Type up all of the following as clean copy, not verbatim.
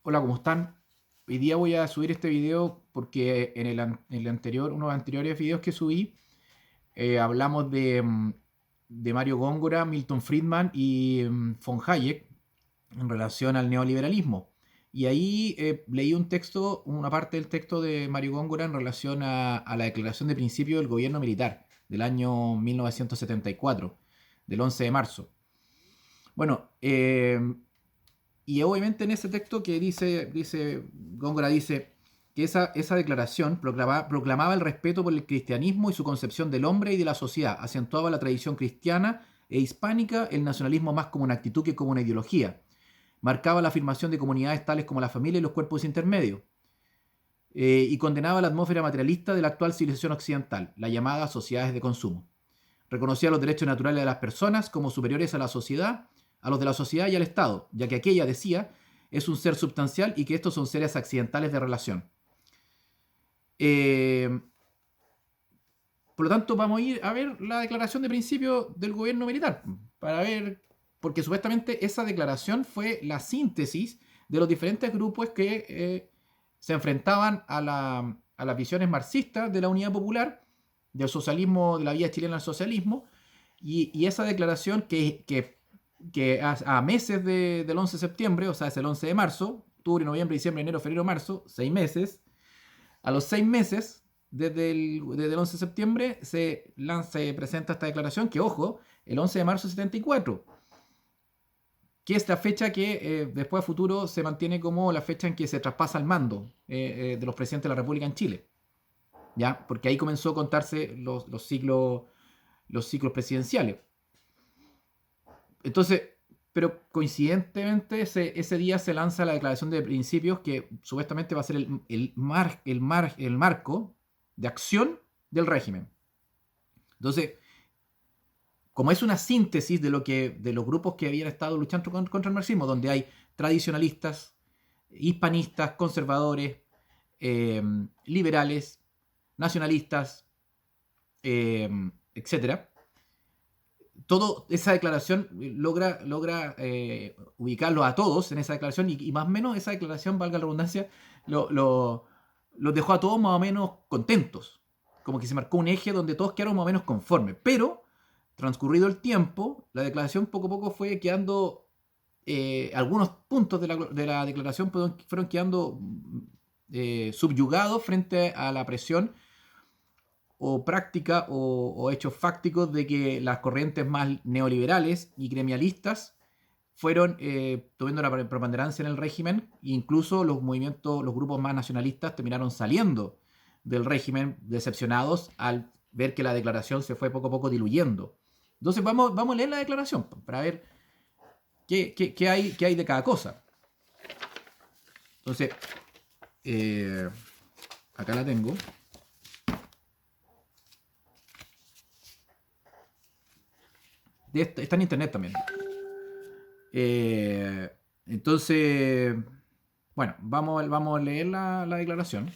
Hola, ¿cómo están? Hoy día voy a subir este video porque en el anterior, unos anteriores videos que subí, hablamos de Mario Góngora, Milton Friedman y von Hayek en relación al neoliberalismo. Y ahí leí un texto, una parte del texto de Mario Góngora en relación a la declaración de principio del gobierno militar del año 1974, del 11 de marzo. Bueno, y obviamente en ese texto que dice Góngora dice que esa declaración proclamaba el respeto por el cristianismo y su concepción del hombre y de la sociedad, acentuaba la tradición cristiana e hispánica, el nacionalismo más como una actitud que como una ideología, marcaba la afirmación de comunidades tales como la familia y los cuerpos intermedios, y condenaba la atmósfera materialista de la actual civilización occidental, la llamada sociedades de consumo. Reconocía los derechos naturales de las personas como superiores a la sociedad, a los de la sociedad y al Estado, ya que aquella, decía, es un ser substancial y que estos son seres accidentales de relación. Eh, por lo tanto, vamos a ir a ver la declaración de principio del gobierno militar, para ver, porque supuestamente esa declaración fue la síntesis de los diferentes grupos que se enfrentaban a las visiones marxistas de la unidad popular, del socialismo, de la vía chilena al socialismo, y esa declaración que a meses del 11 de septiembre, o sea, es el 11 de marzo, octubre, noviembre, diciembre, enero, febrero, marzo, 6 meses, a los 6 meses, desde el 11 de septiembre, se presenta esta declaración que, ojo, el 11 de marzo de 74, que es la fecha que después a futuro se mantiene como la fecha en que se traspasa el mando de los presidentes de la República en Chile. ¿Ya? Porque ahí comenzó a contarse los ciclos presidenciales. Entonces, pero coincidentemente ese día se lanza la declaración de principios que supuestamente va a ser el marco de acción del régimen. Entonces, como es una síntesis de los grupos que habían estado luchando contra el marxismo, donde hay tradicionalistas, hispanistas, conservadores, liberales, nacionalistas, etcétera, toda esa declaración logra ubicarlos a todos en esa declaración y más o menos esa declaración, valga la redundancia, los dejó a todos más o menos contentos. Como que se marcó un eje donde todos quedaron más o menos conformes. Pero, transcurrido el tiempo, la declaración poco a poco fue quedando, algunos puntos de la declaración fueron quedando subyugados frente a la presión o práctica o hechos fácticos de que las corrientes más neoliberales y gremialistas fueron tomando la preponderancia en el régimen e incluso los movimientos, los grupos más nacionalistas terminaron saliendo del régimen decepcionados al ver que la declaración se fue poco a poco diluyendo. Entonces vamos a leer la declaración para ver qué hay de cada cosa. Entonces, acá la tengo. Está en internet también. Entonces, bueno, vamos a leer la declaración.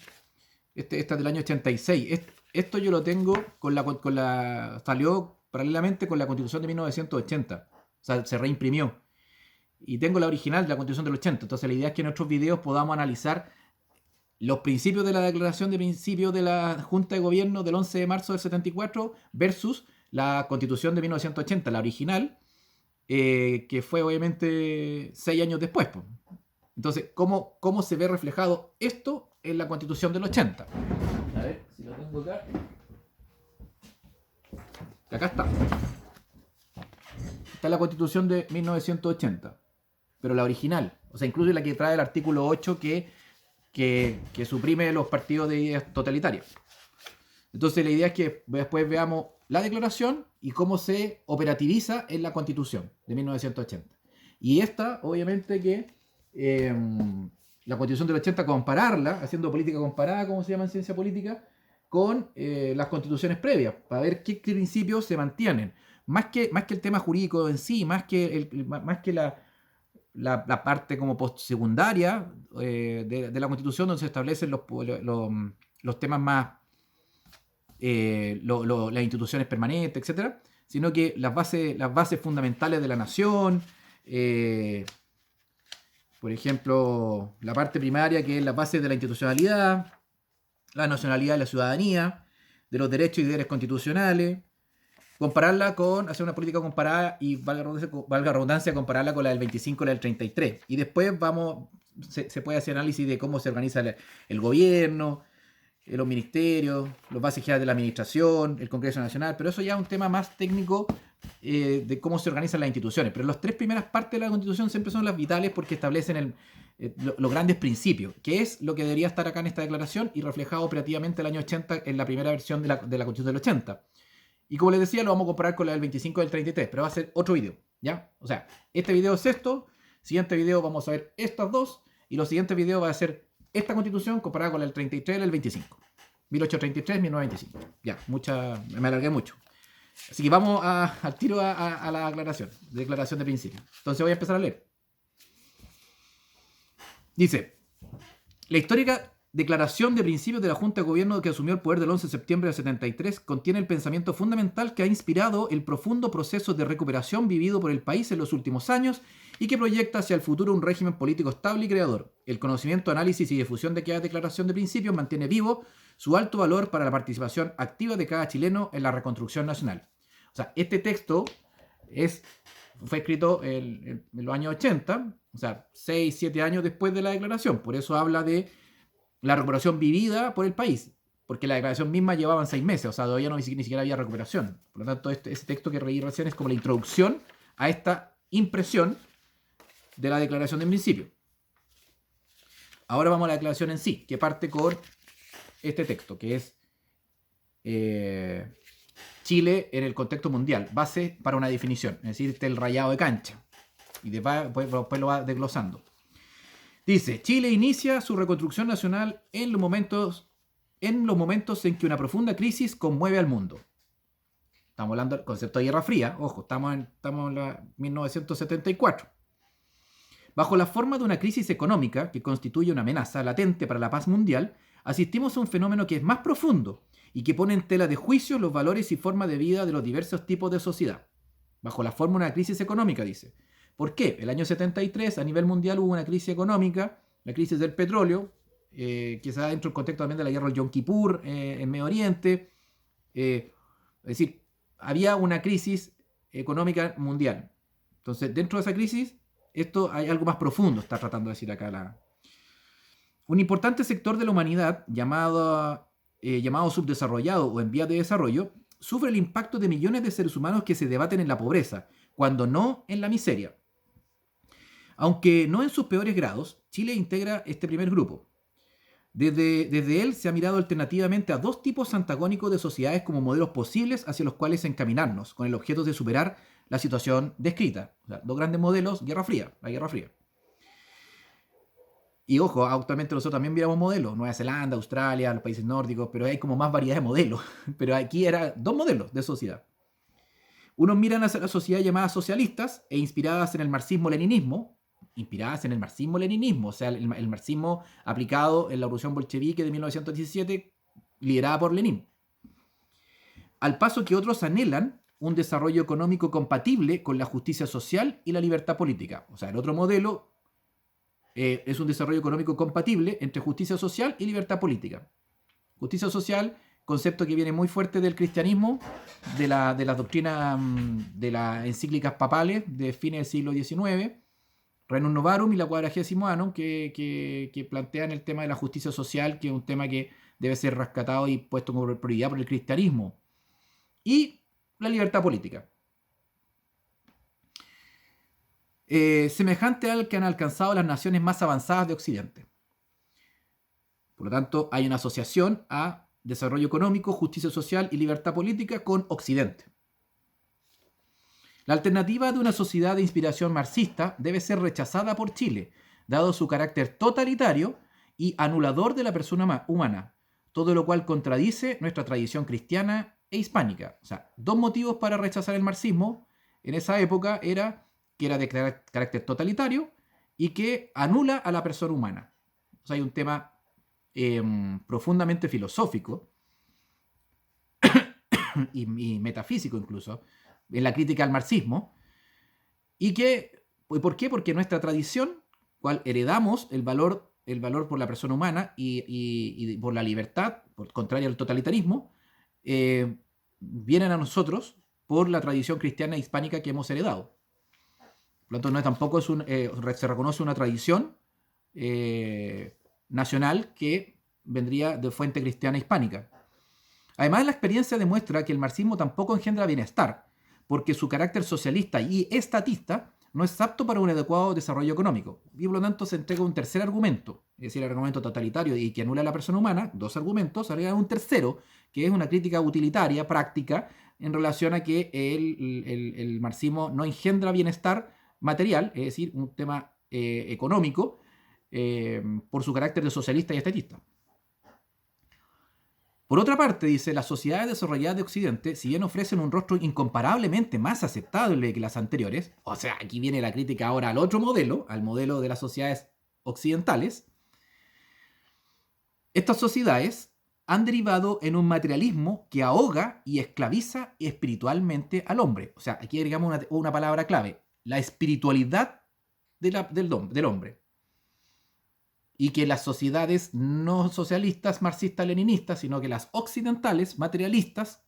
Esta es del año 86. Esto yo lo tengo salió paralelamente con la Constitución de 1980. O sea, se reimprimió. Y tengo la original de la Constitución del 80. Entonces, la idea es que en otros videos podamos analizar los principios de la declaración de principios de la Junta de Gobierno del 11 de marzo del 74 versus la Constitución de 1980, la original, que fue obviamente 6 años después. Po. Entonces, ¿cómo se ve reflejado esto en la Constitución del 80? A ver, si lo tengo acá. Acá está. Está la Constitución de 1980, pero la original. O sea, incluso la que trae el artículo 8 que suprime los partidos de ideas totalitarias. Entonces la idea es que después veamos la declaración y cómo se operativiza en la Constitución de 1980. Y esta, obviamente que la Constitución del 80, compararla, haciendo política comparada, como se llama en ciencia política, con las constituciones previas, para ver qué principios se mantienen. Más que el tema jurídico en sí, más que la parte como postsecundaria de la Constitución, donde se establecen los temas más las instituciones permanentes, etcétera, sino que las bases fundamentales de la nación, Por ejemplo, la parte primaria, que es la base de la institucionalidad, la nacionalidad de la ciudadanía, de los derechos y deberes constitucionales, compararla con, hacer una política comparada y, valga redundancia, compararla con la del 25 y la del 33. Y después se puede hacer análisis de cómo se organiza el gobierno, los ministerios, los bases generales de la administración, el Congreso Nacional, pero eso ya es un tema más técnico de cómo se organizan las instituciones. Pero las tres primeras partes de la Constitución siempre son las vitales porque establecen los grandes principios, que es lo que debería estar acá en esta declaración y reflejado operativamente el año 80 en la primera versión de la Constitución del 80. Y como les decía, lo vamos a comparar con la del 25 y del 33, pero va a ser otro video, ¿ya? O sea, este video es esto, siguiente video vamos a ver estas dos, y los siguientes videos va a ser esta Constitución comparada con la del 33 y la del 25. 1833, 1925. Ya, me alargué mucho. Así que vamos al tiro a la declaración de principio. Entonces voy a empezar a leer. Dice, la histórica Declaración de Principios de la Junta de Gobierno que asumió el poder del 11 de septiembre del 73 contiene el pensamiento fundamental que ha inspirado el profundo proceso de recuperación vivido por el país en los últimos años y que proyecta hacia el futuro un régimen político estable y creador. El conocimiento, análisis y difusión de aquella Declaración de Principios mantiene vivo su alto valor para la participación activa de cada chileno en la reconstrucción nacional. O sea, este texto fue escrito en los años 80, o sea, 6, 7 años después de la declaración. Por eso habla de la recuperación vivida por el país, porque la declaración misma llevaban 6 meses, o sea, todavía ni siquiera había recuperación. Por lo tanto, ese texto que leí recién es como la introducción a esta impresión de la declaración de principio. Ahora vamos a la declaración en sí, que parte con este texto, que es Chile en el contexto mundial, base para una definición, es decir, el rayado de cancha, y después lo va desglosando. Dice, Chile inicia su reconstrucción nacional en los momentos en que una profunda crisis conmueve al mundo. Estamos hablando del concepto de Guerra Fría, ojo, estamos en la 1974. Bajo la forma de una crisis económica que constituye una amenaza latente para la paz mundial, asistimos a un fenómeno que es más profundo y que pone en tela de juicio los valores y formas de vida de los diversos tipos de sociedad. Bajo la forma de una crisis económica, dice. ¿Por qué? El año 73 a nivel mundial hubo una crisis económica, la crisis del petróleo, que se da dentro del contexto también de la guerra del Yom Kippur en Medio Oriente. Es decir, había una crisis económica mundial. Entonces, dentro de esa crisis, esto hay algo más profundo, está tratando de decir acá un importante sector de la humanidad, llamado subdesarrollado o en vías de desarrollo, sufre el impacto de millones de seres humanos que se debaten en la pobreza, cuando no en la miseria. Aunque no en sus peores grados, Chile integra este primer grupo. Desde él se ha mirado alternativamente a dos tipos antagónicos de sociedades como modelos posibles hacia los cuales encaminarnos, con el objeto de superar la situación descrita. O sea, dos grandes modelos, la Guerra Fría. Y ojo, actualmente nosotros también miramos modelos, Nueva Zelanda, Australia, los países nórdicos, pero hay como más variedad de modelos. Pero aquí eran dos modelos de sociedad. Unos miran hacia la sociedad llamadas socialistas e inspiradas en el marxismo-leninismo, o sea, el marxismo aplicado en la revolución bolchevique de 1917, liderada por Lenin. Al paso que otros anhelan un desarrollo económico compatible con la justicia social y la libertad política. O sea, el otro modelo es un desarrollo económico compatible entre justicia social y libertad política. Justicia social, concepto que viene muy fuerte del cristianismo, de la doctrina de las encíclicas papales de fines del siglo XIX, Rerum Novarum y la Quadragésimo Annum, que plantean el tema de la justicia social, que es un tema que debe ser rescatado y puesto como prioridad por el cristianismo. Y la libertad política. Semejante al que han alcanzado las naciones más avanzadas de Occidente. Por lo tanto, hay una asociación a desarrollo económico, justicia social y libertad política con Occidente. La alternativa de una sociedad de inspiración marxista debe ser rechazada por Chile, dado su carácter totalitario y anulador de la persona humana, todo lo cual contradice nuestra tradición cristiana e hispánica. O sea, dos motivos para rechazar el marxismo en esa época era que era de carácter totalitario y que anula a la persona humana. O sea, hay un tema profundamente filosófico y metafísico incluso, en la crítica al marxismo. ¿Y por qué? Porque nuestra tradición, cual heredamos el valor por la persona humana y por la libertad, contrario al totalitarismo, vienen a nosotros por la tradición cristiana hispánica que hemos heredado. Por lo tanto, tampoco se reconoce una tradición nacional que vendría de fuente cristiana hispánica. Además, la experiencia demuestra que el marxismo tampoco engendra bienestar, porque su carácter socialista y estatista no es apto para un adecuado desarrollo económico. Y por lo tanto se entrega un tercer argumento, es decir, el argumento totalitario y que anula a la persona humana, dos argumentos, agrega un tercero, que es una crítica utilitaria, práctica, en relación a que el marxismo no engendra bienestar material, es decir, un tema económico, por su carácter de socialista y estatista. Por otra parte, dice, las sociedades desarrolladas de Occidente, si bien ofrecen un rostro incomparablemente más aceptable que las anteriores, o sea, aquí viene la crítica ahora al otro modelo, al modelo de las sociedades occidentales, estas sociedades han derivado en un materialismo que ahoga y esclaviza espiritualmente al hombre. O sea, aquí agregamos una palabra clave, la espiritualidad del hombre. Y que las sociedades no socialistas, marxistas-leninistas, sino que las occidentales, materialistas,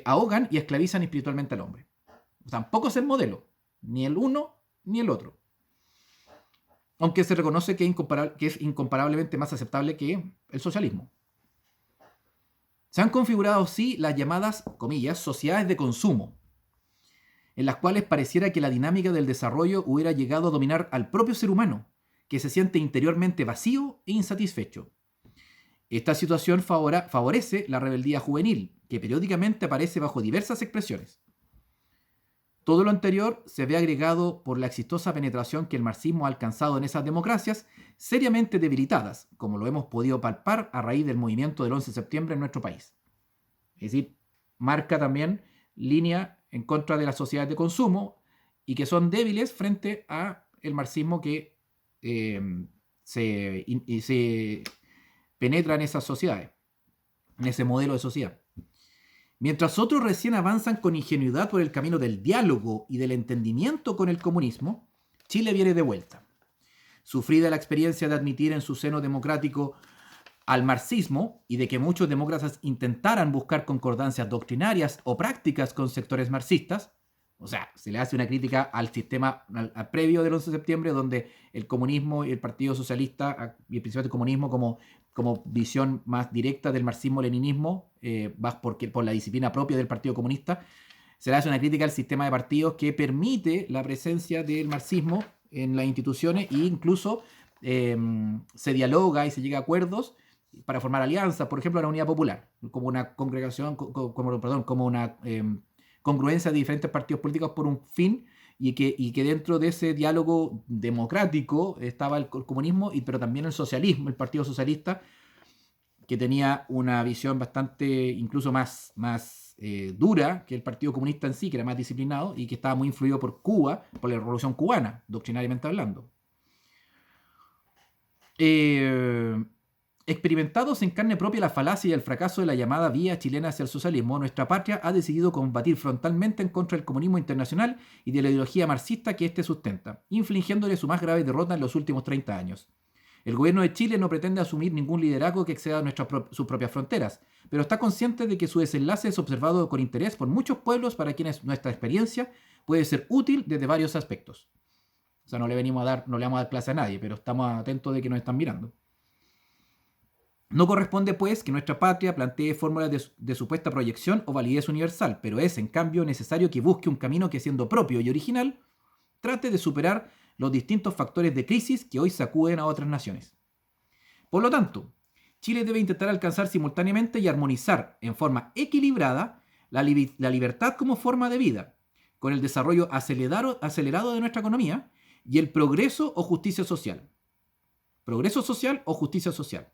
ahogan y esclavizan espiritualmente al hombre. Tampoco es el modelo, ni el uno ni el otro. Aunque se reconoce que es incomparablemente más aceptable que el socialismo. Se han configurado, sí, las llamadas, comillas, sociedades de consumo, en las cuales pareciera que la dinámica del desarrollo hubiera llegado a dominar al propio ser humano, que se siente interiormente vacío e insatisfecho. Esta situación favorece la rebeldía juvenil, que periódicamente aparece bajo diversas expresiones. Todo lo anterior se ve agregado por la exitosa penetración que el marxismo ha alcanzado en esas democracias seriamente debilitadas, como lo hemos podido palpar a raíz del movimiento del 11 de septiembre en nuestro país. Es decir, marca también línea en contra de las sociedades de consumo y que son débiles frente a el marxismo que se penetra en esas sociedades, en ese modelo de sociedad. Mientras otros recién avanzan con ingenuidad por el camino del diálogo y del entendimiento con el comunismo, Chile viene de vuelta. Sufrida la experiencia de admitir en su seno democrático al marxismo y de que muchos demócratas intentaran buscar concordancias doctrinarias o prácticas con sectores marxistas, o sea, se le hace una crítica al sistema al previo del 11 de septiembre, donde el comunismo y el Partido Socialista, y principalmente el comunismo como visión más directa del marxismo-leninismo, por la disciplina propia del Partido Comunista, se le hace una crítica al sistema de partidos que permite la presencia del marxismo en las instituciones e incluso se dialoga y se llega a acuerdos para formar alianzas, por ejemplo, la Unidad Popular, como una congregación, como una congruencia de diferentes partidos políticos por un fin, y que dentro de ese diálogo democrático estaba el comunismo, pero también el socialismo, el Partido Socialista, que tenía una visión bastante, incluso más dura que el Partido Comunista en sí, que era más disciplinado y que estaba muy influido por Cuba, por la Revolución Cubana, doctrinariamente hablando. Experimentados en carne propia la falacia y el fracaso de la llamada vía chilena hacia el socialismo, nuestra patria ha decidido combatir frontalmente en contra del comunismo internacional y de la ideología marxista que éste sustenta, infligiéndole su más grave derrota en los últimos 30 años. El gobierno de Chile no pretende asumir ningún liderazgo que exceda sus propias fronteras, pero está consciente de que su desenlace es observado con interés por muchos pueblos para quienes nuestra experiencia puede ser útil desde varios aspectos. O sea, no le vamos a dar clase a nadie, pero estamos atentos de que nos están mirando. No corresponde, pues, que nuestra patria plantee fórmulas de supuesta proyección o validez universal, pero es, en cambio, necesario que busque un camino que, siendo propio y original, trate de superar los distintos factores de crisis que hoy sacuden a otras naciones. Por lo tanto, Chile debe intentar alcanzar simultáneamente y armonizar en forma equilibrada la libertad como forma de vida, con el desarrollo acelerado de nuestra economía y el progreso o justicia social. Progreso social o justicia social.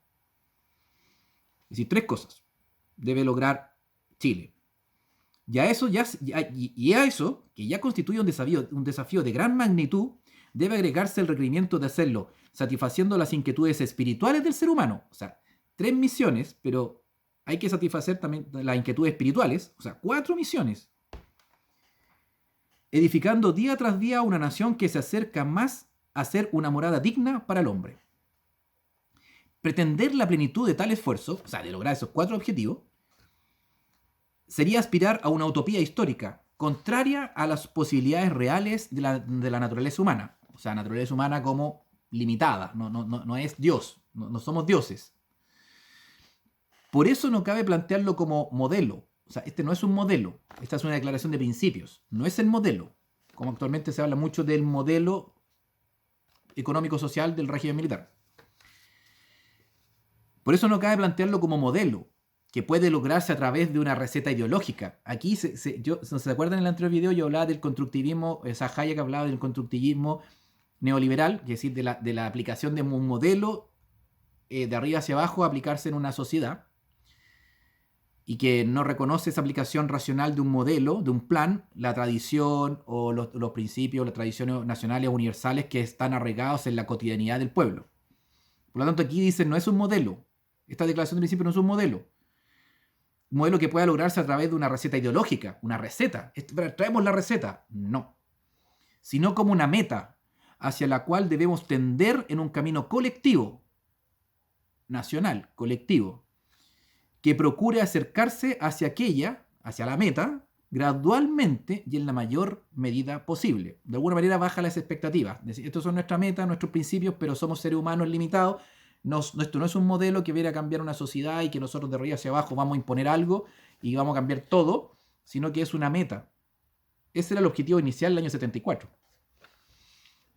Es decir, tres cosas debe lograr Chile. Y a eso, que ya constituye un desafío de gran magnitud, debe agregarse el requerimiento de hacerlo satisfaciendo las inquietudes espirituales del ser humano. O sea, 3 misiones, pero hay que satisfacer también las inquietudes espirituales. O sea, 4 misiones. Edificando día tras día una nación que se acerca más hacer una morada digna para el hombre. Pretender la plenitud de tal esfuerzo, o sea, de lograr esos 4 objetivos, sería aspirar a una utopía histórica, contraria a las posibilidades reales de la naturaleza humana. O sea, naturaleza humana como limitada, no es Dios, no somos dioses. Por eso no cabe plantearlo como modelo. O sea, este no es un modelo, esta es una declaración de principios, no es el modelo, como actualmente se habla mucho del modelo económico-social del régimen militar. Por eso no cabe plantearlo como modelo, que puede lograrse a través de una receta ideológica. Aquí, si se acuerdan en el anterior video, yo hablaba del constructivismo, Hayek hablaba del constructivismo neoliberal, es decir, de la aplicación de un modelo de arriba hacia abajo a aplicarse en una sociedad, y que no reconoce esa aplicación racional de un modelo, de un plan, la tradición o los principios, las tradiciones nacionales universales que están arraigados en la cotidianidad del pueblo. Por lo tanto, aquí dicen, no es un modelo. Esta declaración de principio no es un modelo. Un modelo que pueda lograrse a través de una receta ideológica, una receta. ¿Traemos la receta? No. Sino como una meta hacia la cual debemos tender en un camino colectivo, nacional, colectivo, que procure acercarse hacia la meta, gradualmente y en la mayor medida posible. De alguna manera baja las expectativas. Es decir, estos son nuestras metas, nuestros principios, pero somos seres humanos limitados. Esto no es un modelo que viene a cambiar una sociedad y que nosotros de arriba hacia abajo vamos a imponer algo y vamos a cambiar todo, sino que es una meta. Ese era el objetivo inicial del año 74.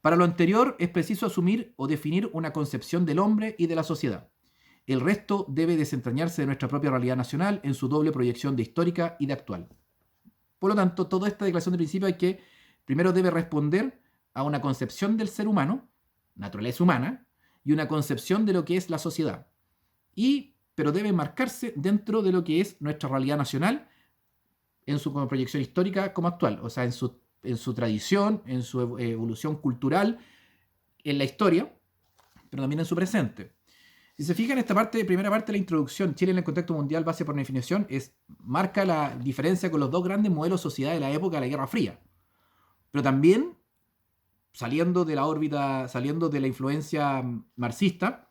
Para lo anterior es preciso asumir o definir una concepción del hombre y de la sociedad. El resto debe desentrañarse de nuestra propia realidad nacional en su doble proyección de histórica y de actual. Por lo tanto, toda esta declaración de principio primero debe responder a una concepción del ser humano, naturaleza humana, y una concepción de lo que es la sociedad. Pero debe marcarse dentro de lo que es nuestra realidad nacional en su proyección histórica como actual, o sea, en su tradición, en su evolución cultural, en la historia, pero también en su presente. Si se fijan, esta primera parte de la introducción, Chile en el contexto mundial base por definición, marca la diferencia con los 2 grandes modelos de sociedad de la época de la Guerra Fría. Pero también, saliendo de la órbita, saliendo de la influencia marxista,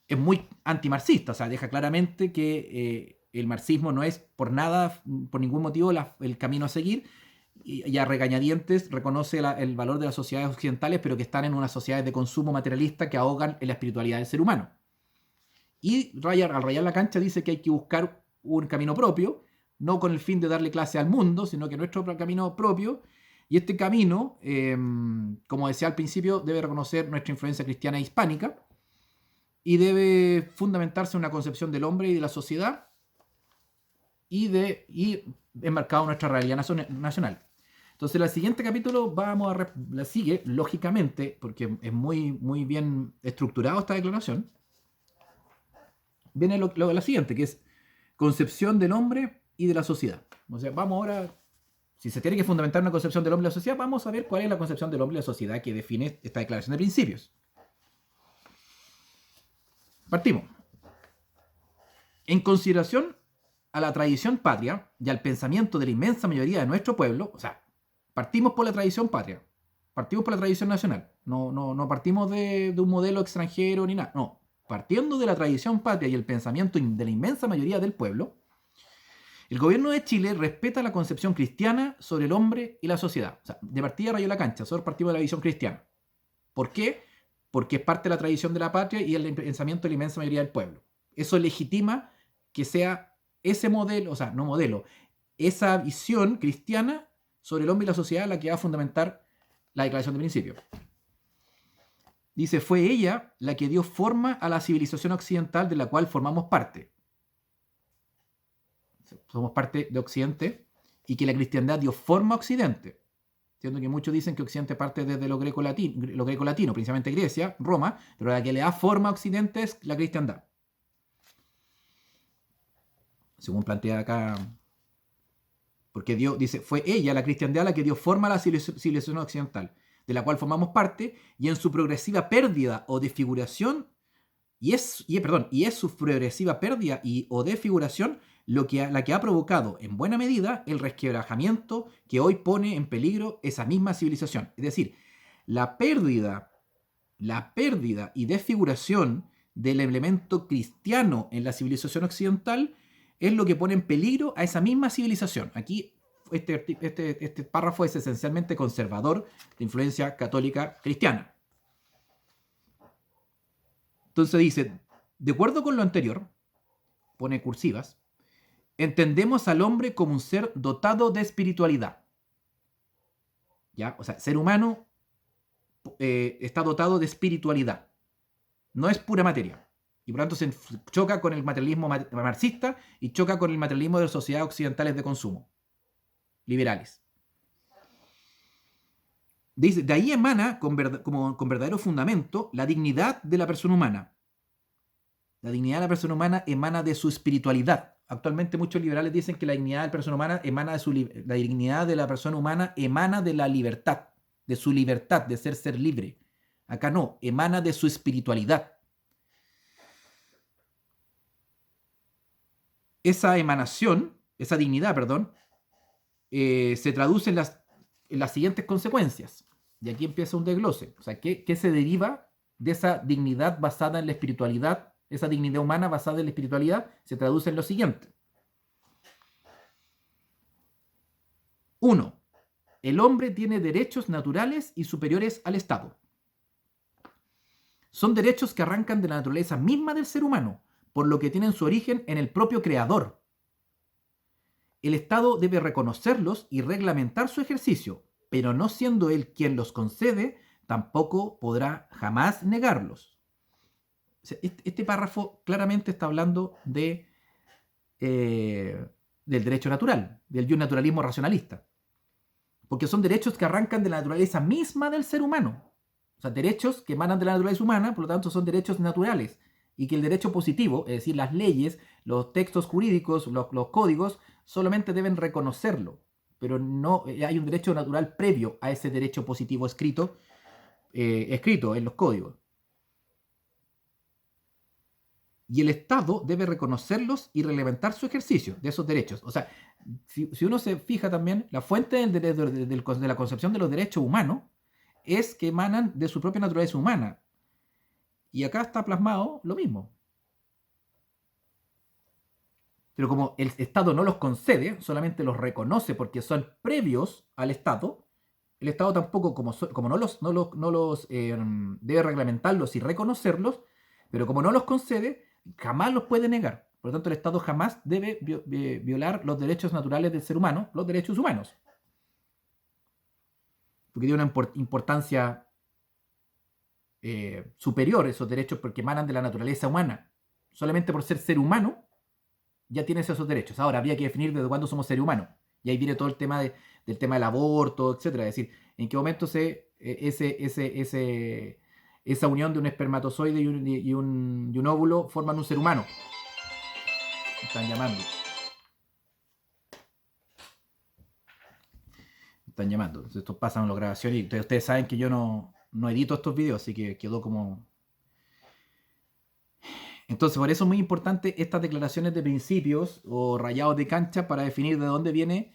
es muy antimarxista. O sea, deja claramente que el marxismo no es por nada, por ningún motivo, el camino a seguir. Y a regañadientes reconoce el valor de las sociedades occidentales, pero que están en unas sociedades de consumo materialista que ahogan en la espiritualidad del ser humano. Y al rayar la cancha dice que hay que buscar un camino propio, no con el fin de darle clase al mundo, sino que nuestro camino propio. Y este camino, como decía al principio, debe reconocer nuestra influencia cristiana e hispánica y debe fundamentarse en una concepción del hombre y de la sociedad y enmarcado en nuestra realidad nacional. Entonces, el siguiente capítulo la sigue, lógicamente, porque es muy, muy bien estructurado esta declaración. Viene la siguiente, que es concepción del hombre y de la sociedad. O sea, vamos ahora, si se tiene que fundamentar una concepción del hombre y la sociedad, vamos a ver cuál es la concepción del hombre y la sociedad que define esta declaración de principios. Partimos. En consideración a la tradición patria y al pensamiento de la inmensa mayoría de nuestro pueblo, o sea, partimos por la tradición patria, partimos por la tradición nacional, no partimos de un modelo extranjero ni nada, no. Partiendo de la tradición patria y el pensamiento de la inmensa mayoría del pueblo, el gobierno de Chile respeta la concepción cristiana sobre el hombre y la sociedad. O sea, de partida rayó la cancha, solo partimos de la visión cristiana. ¿Por qué? Porque es parte de la tradición de la patria y el pensamiento de la inmensa mayoría del pueblo. Eso legitima que sea ese modelo, o sea, no modelo, esa visión cristiana sobre el hombre y la sociedad la que va a fundamentar la declaración de principios. Dice, fue ella la que dio forma a la civilización occidental de la cual formamos parte. Somos parte de Occidente y que la cristiandad dio forma a Occidente. Entiendo que muchos dicen que Occidente parte desde lo greco-latino, principalmente Grecia, Roma, pero la que le da forma a Occidente es la cristiandad. Según plantea acá, porque dice, fue ella, la cristiandad, la que dio forma a la civilización occidental, de la cual formamos parte, y en su progresiva pérdida o desfiguración, y es su progresiva pérdida o desfiguración la que ha provocado en buena medida el resquebrajamiento que hoy pone en peligro esa misma civilización. Es decir, la pérdida la pérdida y desfiguración del elemento cristiano en la civilización occidental es lo que pone en peligro a esa misma civilización. Aquí este párrafo es esencialmente conservador, de influencia católica cristiana. Entonces dice, de acuerdo con lo anterior, pone cursivas, entendemos al hombre como un ser dotado de espiritualidad. ¿Ya? O sea, ser humano está dotado de espiritualidad. No es pura materia. Y por lo tanto se choca con el materialismo marxista y choca con el materialismo de las sociedades occidentales de consumo, liberales. Dice, de ahí emana con verdadero fundamento la dignidad de la persona humana. La dignidad de la persona humana emana de su espiritualidad. Actualmente muchos liberales dicen que la dignidad de la persona humana emana de la dignidad de la persona humana emana de la libertad, de su libertad, de ser libre. Acá no, emana de su espiritualidad. Esa emanación, esa dignidad, perdón, se traduce en las siguientes consecuencias. Y aquí empieza un desglose. O sea, ¿qué se deriva de esa dignidad basada en la espiritualidad? Esa dignidad humana basada en la espiritualidad se traduce en lo siguiente. 1. El hombre tiene derechos naturales y superiores al Estado. Son derechos que arrancan de la naturaleza misma del ser humano, por lo que tienen su origen en el propio creador. El Estado debe reconocerlos y reglamentar su ejercicio, pero no siendo él quien los concede, tampoco podrá jamás negarlos. O sea, este párrafo claramente está hablando del derecho natural, del naturalismo racionalista, porque son derechos que arrancan de la naturaleza misma del ser humano. O sea, derechos que emanan de la naturaleza humana, por lo tanto son derechos naturales, y que el derecho positivo, es decir, las leyes, los textos jurídicos, los códigos, solamente deben reconocerlo, pero no hay un derecho natural previo a ese derecho positivo escrito en los códigos. Y el Estado debe reconocerlos y reglamentar su ejercicio de esos derechos. O sea, si uno se fija también, la fuente de la concepción de los derechos humanos es que emanan de su propia naturaleza humana. Y acá está plasmado lo mismo. Pero como el Estado no los concede, solamente los reconoce porque son previos al Estado, el Estado tampoco, como no los debe reglamentarlos y reconocerlos, pero como no los concede, jamás los puede negar. Por lo tanto, el Estado jamás debe violar los derechos naturales del ser humano, los derechos humanos. Porque tiene una importancia superior esos derechos porque emanan de la naturaleza humana. Solamente por ser humano, ya tienes esos derechos. Ahora, habría que definir desde cuándo somos seres humanos. Y ahí viene todo el tema del tema del aborto, etc. Es decir, en qué momento esa unión de un espermatozoide y un óvulo forman un ser humano. Me están llamando. Entonces, esto pasa en la grabación y ustedes saben que yo no edito estos videos, así que quedó como... Entonces, por eso es muy importante estas declaraciones de principios o rayados de cancha para definir de dónde viene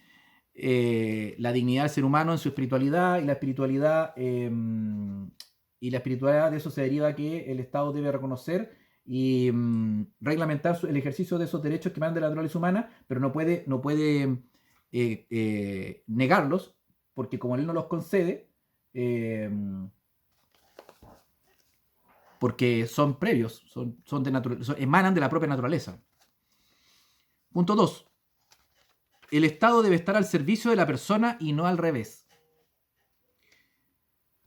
la dignidad del ser humano en su espiritualidad, y la espiritualidad de eso se deriva que el Estado debe reconocer y reglamentar el ejercicio de esos derechos que emanan de la naturaleza humana, pero no puede negarlos, porque como él no los concede, porque son previos, emanan de la propia naturaleza. Punto 2. El Estado debe estar al servicio de la persona y no al revés.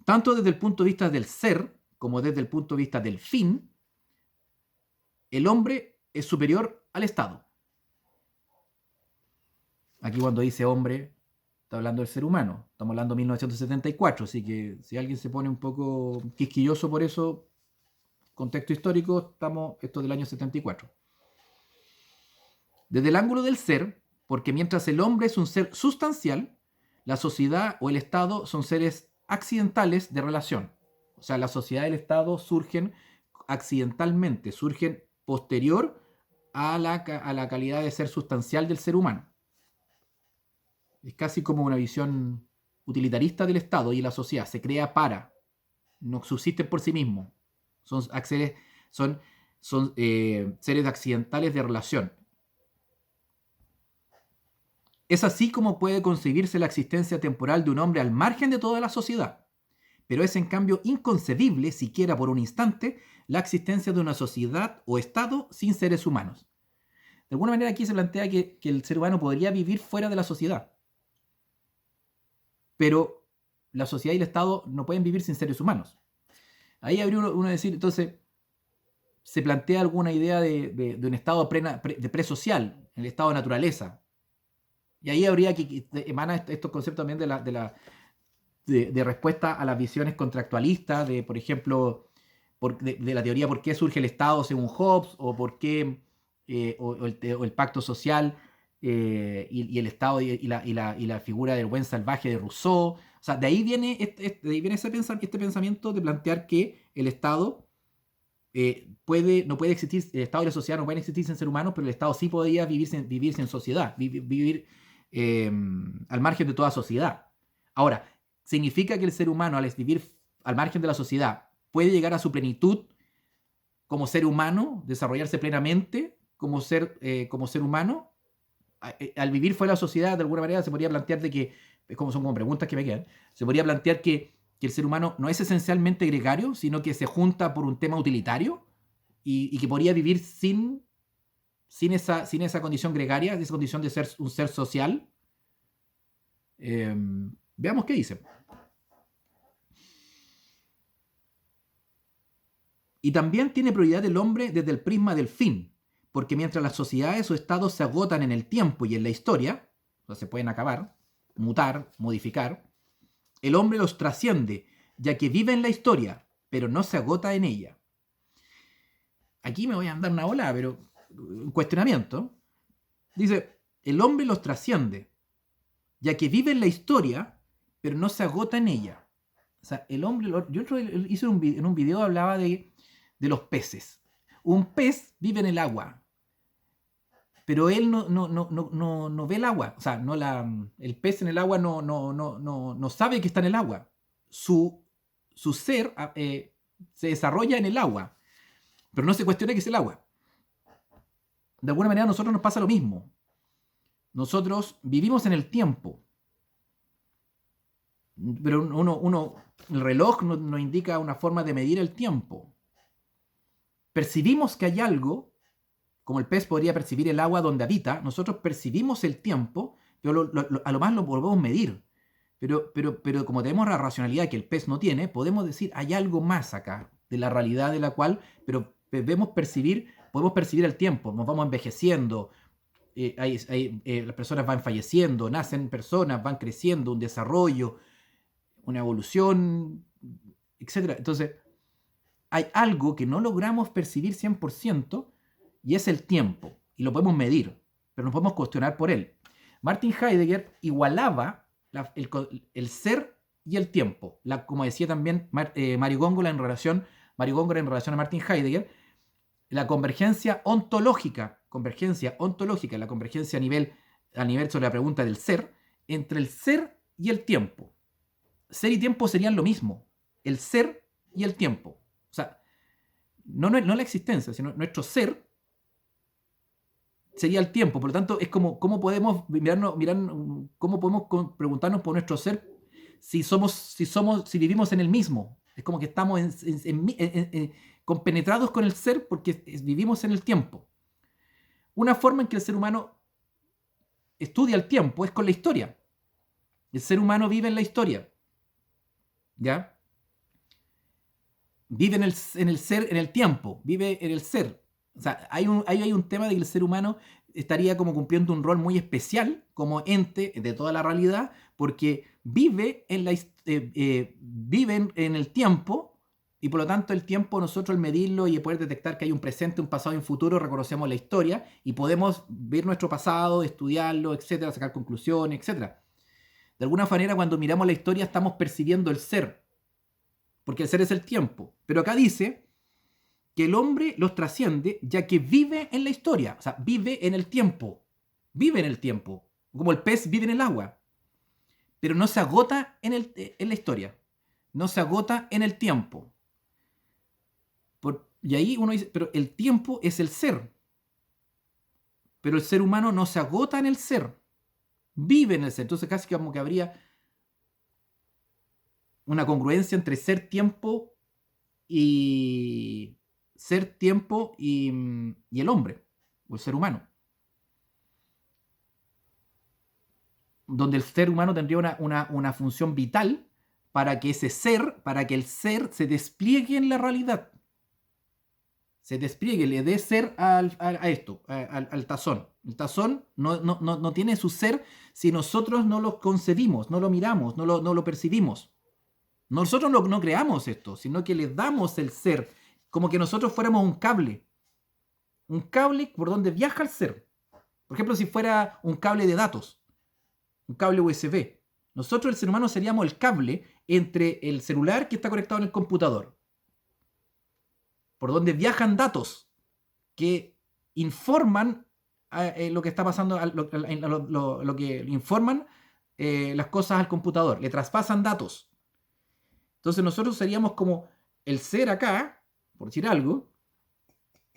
Tanto desde el punto de vista del ser como desde el punto de vista del fin, el hombre es superior al Estado. Aquí cuando dice hombre, está hablando del ser humano. Estamos hablando de 1974, así que si alguien se pone un poco quisquilloso por eso, contexto histórico, esto del año 74. Desde el ángulo del ser, porque mientras el hombre es un ser sustancial, la sociedad o el Estado son seres accidentales de relación. O sea, la sociedad y el Estado surgen accidentalmente, surgen posterior a la calidad de ser sustancial del ser humano. Es casi como una visión utilitarista del Estado y la sociedad. Se crea para. no subsisten por sí mismos. Son seres accidentales de relación. Es así como puede concebirse la existencia temporal de un hombre al margen de toda la sociedad, pero es en cambio inconcebible, siquiera por un instante, la existencia de una sociedad o estado sin seres humanos. De alguna manera aquí se plantea que el ser humano podría vivir fuera de la sociedad, pero la sociedad y el estado no pueden vivir sin seres humanos. Ahí habría uno decir, entonces, se plantea alguna idea de un estado de presocial, el estado de naturaleza. Y ahí habría que emana estos conceptos también de respuesta a las visiones contractualistas, de, por ejemplo, de la teoría por qué surge el Estado según Hobbes, o por qué, o el pacto social, y el Estado y la figura del buen salvaje de Rousseau. O sea, de ahí viene este pensamiento de plantear que el Estado no puede existir, el Estado y la sociedad no pueden existir sin ser humanos, pero el Estado sí podría vivir sin sociedad, vivir al margen de toda sociedad. Ahora, ¿significa que el ser humano, al vivir al margen de la sociedad, puede llegar a su plenitud como ser humano, desarrollarse plenamente como ser humano? Al vivir fuera de la sociedad, de alguna manera se podría plantear de que, son como preguntas que me quedan, se podría plantear que el ser humano no es esencialmente gregario, sino que se junta por un tema utilitario y que podría vivir sin esa condición gregaria, esa condición de ser un ser social. Veamos qué dice. Y también tiene prioridad el hombre desde el prisma del fin, porque mientras las sociedades o estados se agotan en el tiempo y en la historia, o sea, se pueden acabar, mutar, modificar, el hombre los trasciende, ya que vive en la historia, pero no se agota en ella. Aquí me voy a dar una ola, pero un cuestionamiento. Dice, el hombre los trasciende, ya que vive en la historia, pero no se agota en ella. O sea, el hombre, yo hice en un video, hablaba de los peces. Un pez vive en el agua, pero él no ve el agua. O sea, el pez en el agua no sabe que está en el agua. Su ser se desarrolla en el agua, pero no se cuestiona qué es el agua. De alguna manera a nosotros nos pasa lo mismo. Nosotros vivimos en el tiempo, pero el reloj nos indica una forma de medir el tiempo. Percibimos que hay algo, como el pez podría percibir el agua donde habita, nosotros percibimos el tiempo, pero a lo más lo podemos medir. Pero como tenemos la racionalidad que el pez no tiene, podemos decir, hay algo más acá, de la realidad de la cual, pero podemos percibir el tiempo, nos vamos envejeciendo, las personas van falleciendo, nacen personas, van creciendo, un desarrollo, una evolución, etc. Entonces, hay algo que no logramos percibir 100% y es el tiempo, y lo podemos medir, pero nos podemos cuestionar por él. Martin Heidegger igualaba el ser y el tiempo, como decía también Mario Góngora en relación a Martin Heidegger, la convergencia ontológica, la convergencia a nivel sobre la pregunta del ser, entre el ser y el tiempo. Ser y tiempo serían lo mismo, el ser y el tiempo. O sea, no la existencia, sino nuestro ser sería el tiempo. Por lo tanto, es como cómo podemos cómo podemos preguntarnos por nuestro ser si vivimos en el mismo. Es como que estamos compenetrados con el ser porque vivimos en el tiempo. Una forma en que el ser humano estudia el tiempo es con la historia. El ser humano vive en la historia. ¿Ya? Vive en el ser, en el tiempo, vive en el ser. O sea, hay un tema de que el ser humano estaría como cumpliendo un rol muy especial como ente de toda la realidad, porque vive en el tiempo, y por lo tanto el tiempo nosotros al medirlo y poder detectar que hay un presente, un pasado y un futuro, reconocemos la historia y podemos ver nuestro pasado, estudiarlo, etcétera, sacar conclusiones, etcétera. De alguna manera, cuando miramos la historia estamos percibiendo el ser, porque el ser es el tiempo. Pero acá dice que el hombre los trasciende ya que vive en la historia, o sea, vive en el tiempo, como el pez vive en el agua, pero no se agota en la historia. no se agota en el tiempo. Y ahí uno dice, pero el tiempo es el ser. Pero el ser humano no se agota en el ser, vive en el ser. Entonces casi como que habría una congruencia entre ser, tiempo y el hombre, o el ser humano. Donde el ser humano tendría una función vital para que el ser se despliegue en la realidad. Se despliegue, le dé ser al tazón. El tazón no tiene su ser si nosotros no lo concebimos, no lo miramos, no lo percibimos. Nosotros no creamos esto, sino que le damos el ser, como que nosotros fuéramos un cable por donde viaja el ser. Por ejemplo, si fuera un cable de datos, un cable USB. Nosotros, el ser humano, seríamos el cable entre el celular que está conectado en el computador, por donde viajan datos que informan lo que está pasando, lo que informan las cosas al computador, le traspasan datos. Entonces nosotros seríamos como el ser acá, por decir algo,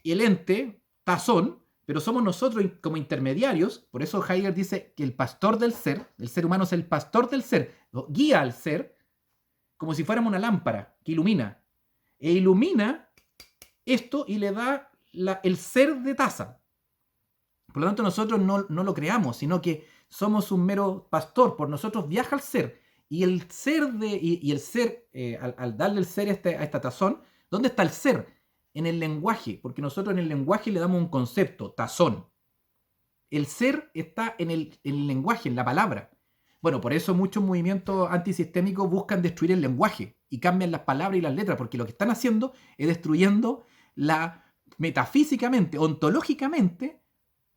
y el ente, tazón, pero somos nosotros como intermediarios. Por eso Heidegger dice que el pastor del ser, el ser humano es el pastor del ser, guía al ser como si fuéramos una lámpara que ilumina. E ilumina esto y le da el ser de taza. Por lo tanto, nosotros no lo creamos, sino que somos un mero pastor. Por nosotros viaja el ser. Y el ser, al darle el ser a esta tazón, ¿dónde está el ser? En el lenguaje, porque nosotros en el lenguaje le damos un concepto, tazón. El ser está en el lenguaje, en la palabra. Bueno, por eso muchos movimientos antisistémicos buscan destruir el lenguaje y cambian las palabras y las letras, porque lo que están haciendo es destruyendo metafísicamente, ontológicamente,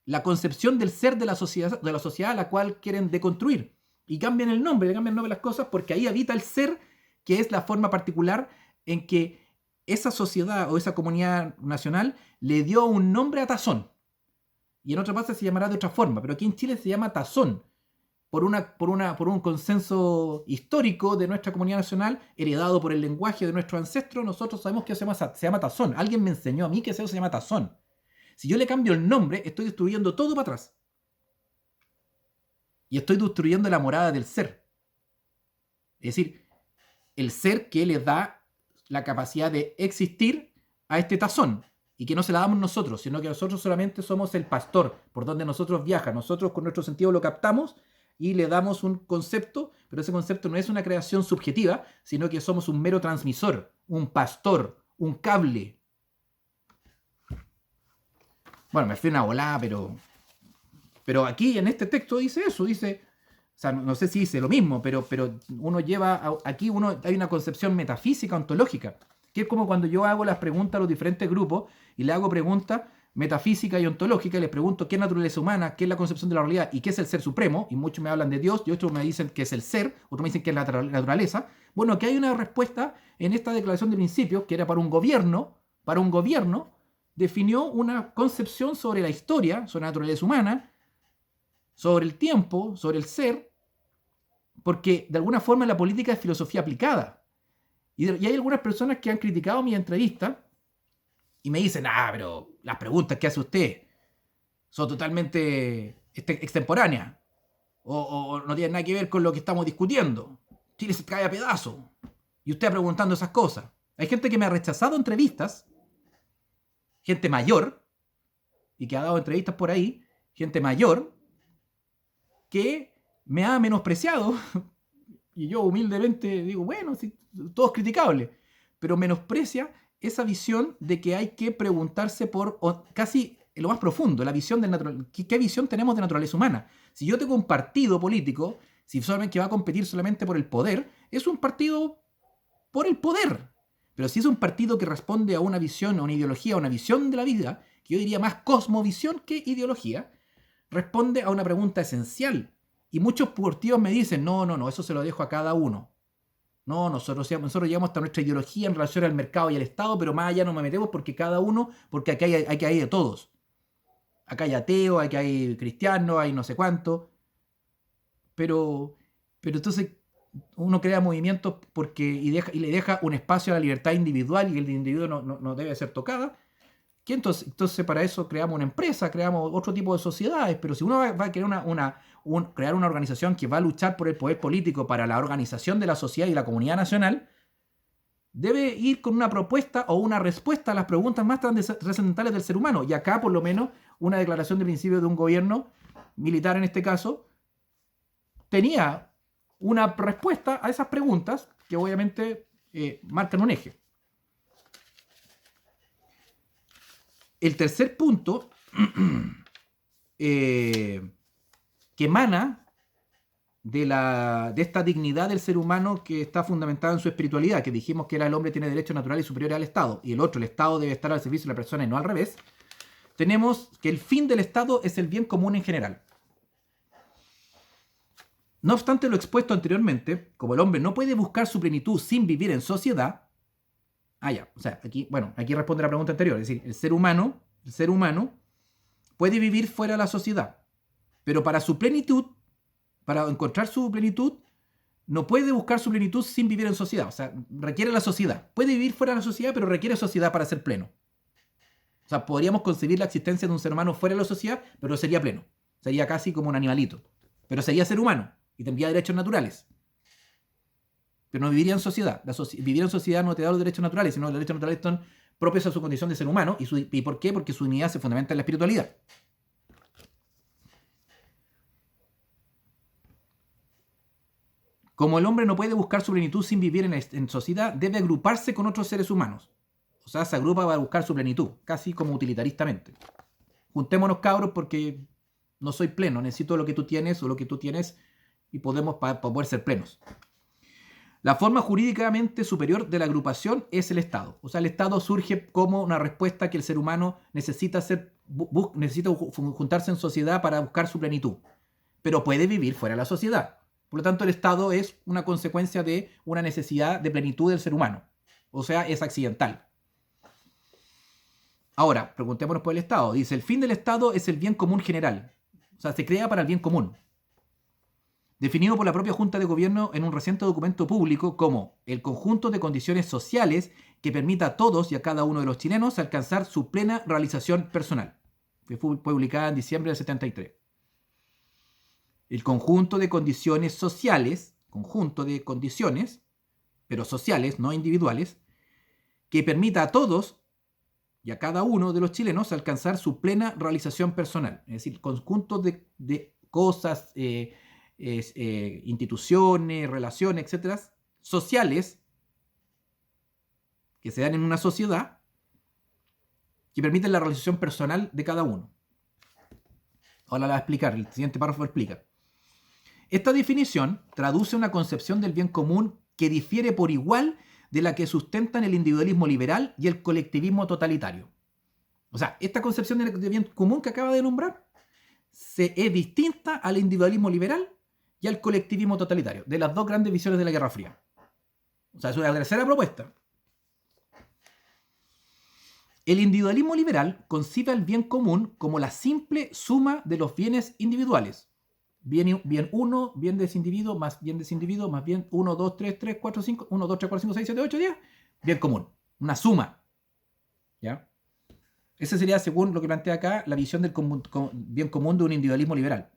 la concepción del ser de la sociedad a la cual quieren deconstruir. Y cambian el nombre, le cambian el nombre a las cosas, porque ahí habita el ser, que es la forma particular en que esa sociedad o esa comunidad nacional le dio un nombre a tazón. Y en otra parte se llamará de otra forma, pero aquí en Chile se llama tazón, por un consenso histórico de nuestra comunidad nacional, heredado por el lenguaje de nuestros ancestros. Nosotros sabemos que se llama tazón. Alguien me enseñó a mí que eso se llama tazón. Si yo le cambio el nombre, estoy destruyendo todo para atrás. Y estoy destruyendo la morada del ser. Es decir, el ser que le da la capacidad de existir a este tazón. Y que no se la damos nosotros, sino que nosotros solamente somos el pastor por donde nosotros viaja. Nosotros con nuestro sentido lo captamos y le damos un concepto, pero ese concepto no es una creación subjetiva, sino que somos un mero transmisor, un pastor, un cable. Bueno, me fui una volada, pero aquí en este texto dice eso, dice, o sea, no sé si dice lo mismo, pero uno lleva, aquí hay una concepción metafísica, ontológica, que es como cuando yo hago las preguntas a los diferentes grupos y le hago preguntas metafísicas y ontológicas, y les pregunto qué es naturaleza humana, qué es la concepción de la realidad y qué es el ser supremo, y muchos me hablan de Dios y otros me dicen que es el ser, otros me dicen que es la naturaleza. Bueno, aquí hay una respuesta en esta declaración de principios que era para un gobierno, definió una concepción sobre la historia, sobre la naturaleza humana, sobre el tiempo, sobre el ser, porque de alguna forma la política es filosofía aplicada. Y hay algunas personas que han criticado mi entrevista y me dicen, pero las preguntas que hace usted son totalmente extemporáneas o no tienen nada que ver con lo que estamos discutiendo. Chile se cae a pedazos. Y usted preguntando esas cosas. Hay gente que me ha rechazado entrevistas, gente mayor, y que ha dado entrevistas por ahí, gente mayor, que me ha menospreciado, y yo humildemente digo, bueno, sí, todo es criticable, pero menosprecia esa visión de que hay que preguntarse por casi lo más profundo, la visión del ¿qué visión tenemos de naturaleza humana? Si yo tengo un partido político, si solamente va a competir solamente por el poder, es un partido por el poder. Pero si es un partido que responde a una visión, a una ideología, a una visión de la vida, que yo diría más cosmovisión que ideología, responde a una pregunta esencial. Y muchos partidos me dicen, no, eso se lo dejo a cada uno. No, nosotros llegamos hasta nuestra ideología en relación al mercado y al Estado, pero más allá no me metemos porque aquí hay de todos. Acá hay ateos, hay cristianos, hay no sé cuánto. Pero entonces, uno crea movimientos y le deja un espacio a la libertad individual y el individuo no debe ser tocada. ¿Qué entonces para eso creamos una empresa, creamos otro tipo de sociedades? Pero si uno va a crear crear una organización que va a luchar por el poder político para la organización de la sociedad y la comunidad nacional, debe ir con una propuesta o una respuesta a las preguntas más trascendentales del ser humano. Y acá, por lo menos, una declaración de principio de un gobierno militar, en este caso, tenía una respuesta a esas preguntas que obviamente marcan un eje. El tercer punto que emana de esta dignidad del ser humano que está fundamentada en su espiritualidad, que dijimos que el hombre tiene derechos naturales superiores al Estado, y el otro, el Estado, debe estar al servicio de la persona y no al revés. Tenemos que el fin del Estado es el bien común en general. No obstante lo expuesto anteriormente, como el hombre no puede buscar su plenitud sin vivir en sociedad, aquí responde la pregunta anterior, es decir, el ser humano puede vivir fuera de la sociedad, pero para su plenitud, para encontrar su plenitud, no puede buscar su plenitud sin vivir en sociedad, o sea, requiere la sociedad. Puede vivir fuera de la sociedad, pero requiere sociedad para ser pleno. O sea, podríamos concebir la existencia de un ser humano fuera de la sociedad, pero sería pleno. Sería casi como un animalito, pero sería ser humano y tendría derechos naturales. Pero no viviría en sociedad. Vivir en sociedad no te da los derechos naturales, sino los derechos naturales son propios a su condición de ser humano. ¿Y por qué? Porque su unidad se fundamenta en la espiritualidad. Como el hombre no puede buscar su plenitud sin vivir en sociedad, debe agruparse con otros seres humanos. O sea, se agrupa para buscar su plenitud, casi como utilitaristamente. Juntémonos, cabros, porque no soy pleno. Necesito lo que tú tienes o lo que tú tienes y podemos para poder ser plenos. La forma jurídicamente superior de la agrupación es el Estado. O sea, el Estado surge como una respuesta que el ser humano necesita juntarse en sociedad para buscar su plenitud. Pero puede vivir fuera de la sociedad. Por lo tanto, el Estado es una consecuencia de una necesidad de plenitud del ser humano. O sea, es accidental. Ahora, preguntémonos por el Estado. Dice, el fin del Estado es el bien común general. O sea, se crea para el bien común. Definido por la propia Junta de Gobierno en un reciente documento público como el conjunto de condiciones sociales que permita a todos y a cada uno de los chilenos alcanzar su plena realización personal. Que fue publicada en diciembre del 73. El conjunto de condiciones sociales, pero sociales, no individuales, que permita a todos y a cada uno de los chilenos alcanzar su plena realización personal. Es decir, conjunto de cosas, instituciones, relaciones, etcétera, sociales que se dan en una sociedad que permiten la realización personal de cada uno. Ahora la voy a explicar, el siguiente párrafo lo explica. Esta definición traduce una concepción del bien común que difiere por igual de la que sustentan el individualismo liberal y el colectivismo totalitario. O sea, esta concepción del bien común que acaba de nombrar es distinta al individualismo liberal y al colectivismo totalitario, de las dos grandes visiones de la Guerra Fría. O sea, es una tercera propuesta. El individualismo liberal concibe el bien común como la simple suma de los bienes individuales. Bien 1, bien de ese individuo, más bien de ese individuo, más bien 1, 2, 3, 3, 4, 5, 1, 2, 3, 4, 5, 6, 7, 8, 10. Bien común. Una suma. ¿Ya? Esa sería, según lo que plantea acá, la visión del bien común de un individualismo liberal.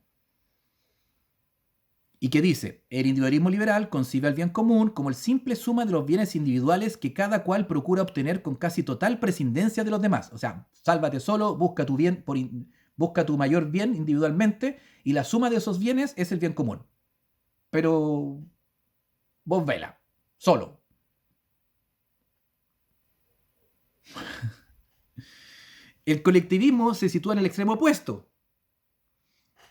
Y que dice, el individualismo liberal concibe el bien común como el simple suma de los bienes individuales que cada cual procura obtener con casi total prescindencia de los demás. O sea, sálvate solo, busca tu bien, busca tu mayor bien individualmente y la suma de esos bienes es el bien común. Pero vos vela, solo. El colectivismo se sitúa en el extremo opuesto